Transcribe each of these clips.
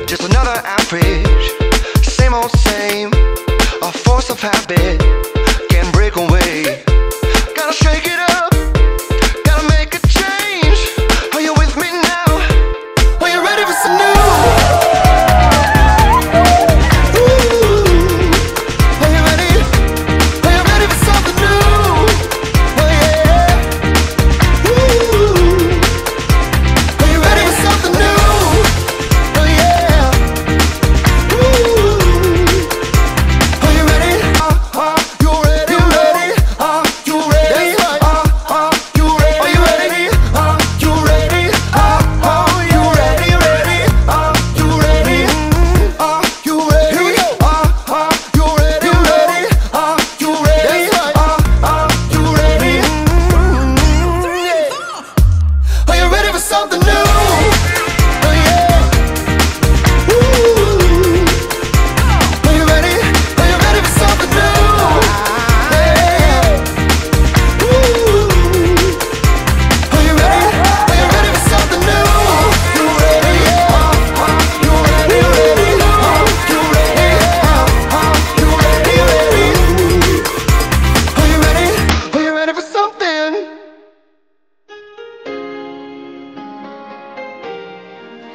Just another average, same old same. A force of habit, can't break away. Gotta shake it up, gotta make a change. Are you with me now? Are you ready for some new?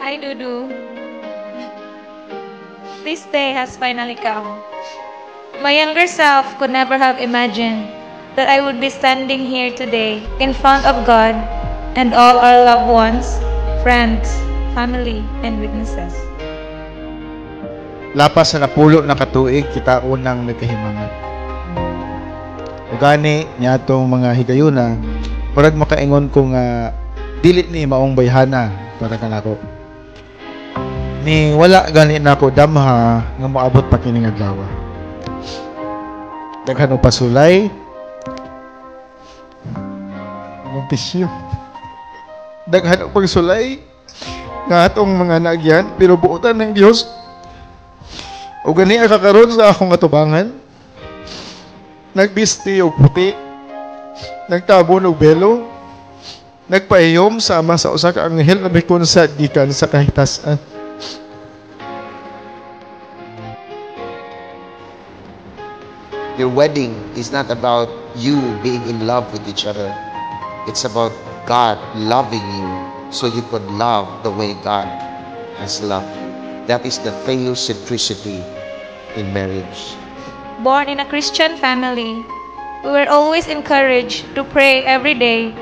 Hi, Dudu. This day has finally come. My younger self could never have imagined that I would be standing here today in front of God and all our loved ones, friends, family, and witnesses. Lapas sa napulo na katuig, kita unang nagkahimangan. Ugani niya itong mga higayuna, parang makaingon ko nga dilit ni maong bayhana para kanako. Ni wala gani na ako damha nga moabot pa kining adlaw. Daghan og pasulay. Ang tisyo. Daghan og pagsulay nga atong mga nagyan pero buotan ng Dios. O gani ang kakaroon sa akong atubangan. Nagbisti og puti. Nagtabon og belo. Nagpaiyom sama sa usa ka anghel na mikon sa gikan sa kahitasan. Your wedding is not about you being in love with each other. It's about God loving you so you could love the way God has loved you. That is the theocentricity in marriage. Born in a Christian family, we were always encouraged to pray every day,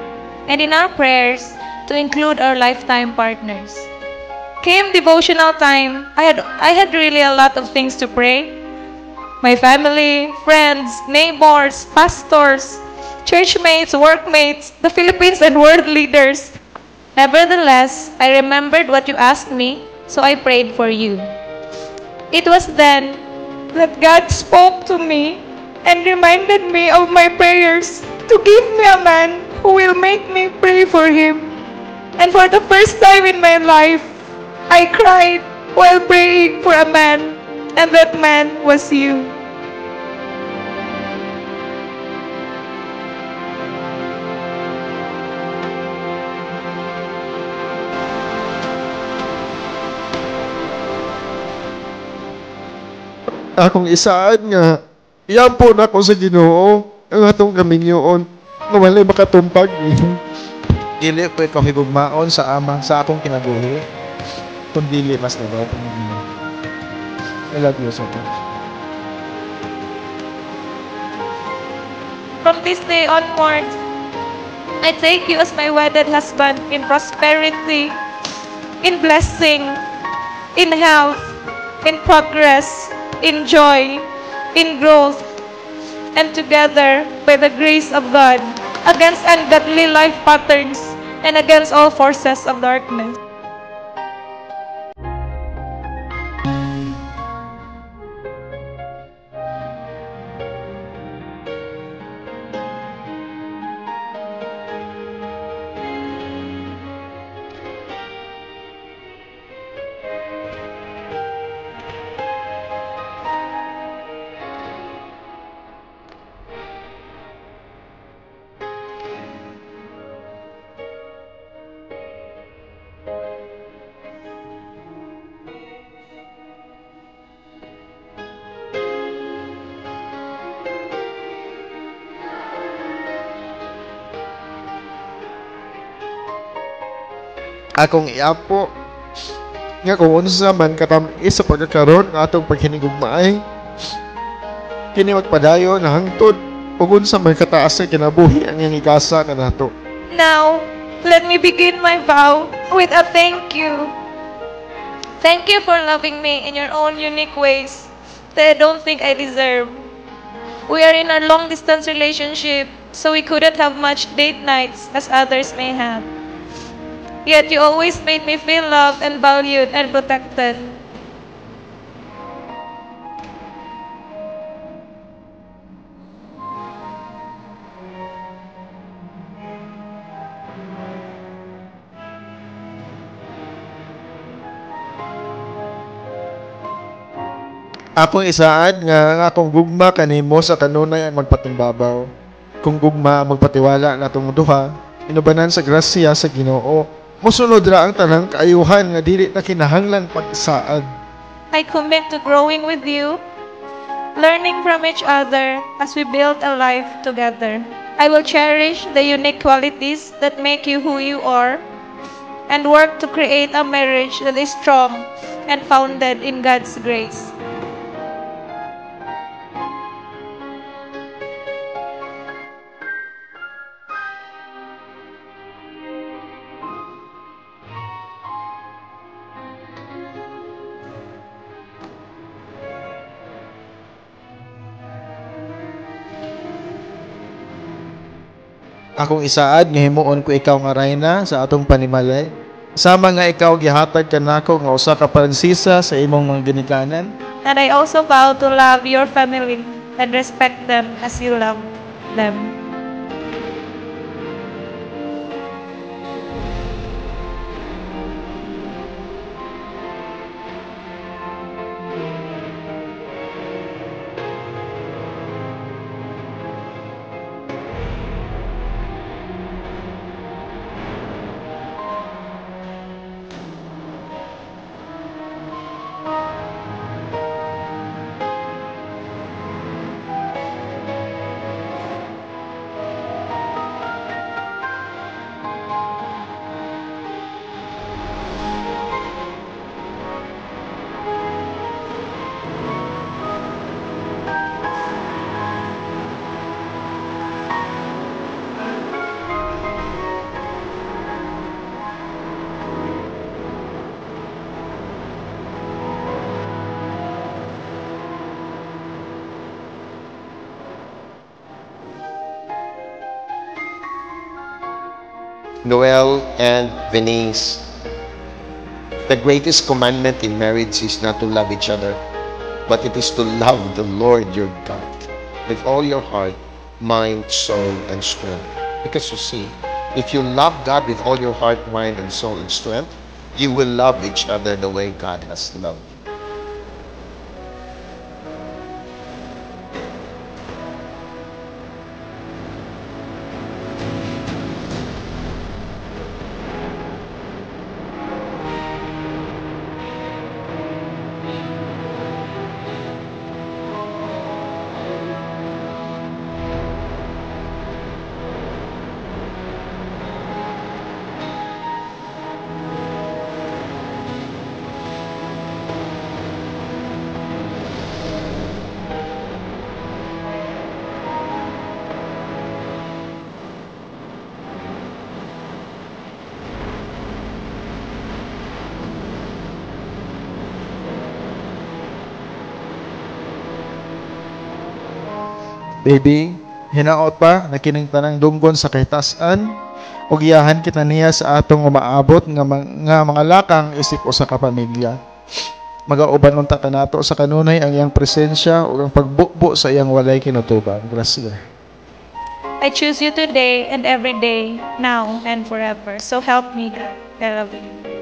and in our prayers, to include our lifetime partners. Came devotional time, I had really a lot of things to pray. My family, friends, neighbors, pastors, churchmates, workmates, the Philippines and world leaders. Nevertheless, I remembered what you asked me, so I prayed for you. It was then that God spoke to me and reminded me of my prayers to give me a man who will make me pray for him. And for the first time in my life, I cried while praying for a man, and that man was you. Akong isaan nga iampo na ako sa Ginoo ang atong kaminyoon nga walay makatumpag. Dili ko ikaw higugmaon sa ama sa akong kinabuhi kung dili mas nabaw. I love you so much. From this day onwards, I take you as my wedded husband in prosperity, in blessing, in health, in progress, in joy, in growth, and together, by the grace of God, against ungodly life patterns and against all forces of darkness. akong iapo nga kung unsa man katamis sa pagkakaroon ng atong paghinigugmaay kini magpadayon na hangtod ug unsa man kataas nga kinabuhi ang iyang igasa na nato. Now, let me begin my vow with a thank you. Thank you for loving me in your own unique ways that I don't think I deserve. We are in a long-distance relationship, so we couldn't have much date nights as others may have. Yet you always made me feel loved and valued and protected. Akong isaad nga ang akong gugma kanimo sa kanunay ang magpatumbabaw. Kung gugma ang magpatiwala natong duha, inubanan sa grasya sa Ginoo. Mosunod ra ang tanang kaayuhan nga dili na kinahanglan pag-isaad. I commit to growing with you, learning from each other as we build a life together. I will cherish the unique qualities that make you who you are and work to create a marriage that is strong and founded in God's grace. Akong isaad nga himuon ko ikaw nga rayna sa atong panimalay. Sama nga ikaw gihatag kanako nga usa ka prinsesa sa imong mga ginikanan. And I also vow to love your family and respect them as you love them. Noel and Venice, the greatest commandment in marriage is not to love each other, but it is to love the Lord your God with all your heart, mind, soul, and strength. Because you see, if you love God with all your heart, mind, and soul and strength, you will love each other the way God has loved. Baby, hinaot pa na kining tanang dunggon sa kahitasan ug iyahan kita niya sa atong umaabot nga mga lakang isip usa ka pamilya. Magauban unta kanato sa kanunay ang iyang presensya ug ang pagbukbo sa iyang walay kinutuban. Gracias. I choose you today and every day, now and forever. So help me, God. I love you.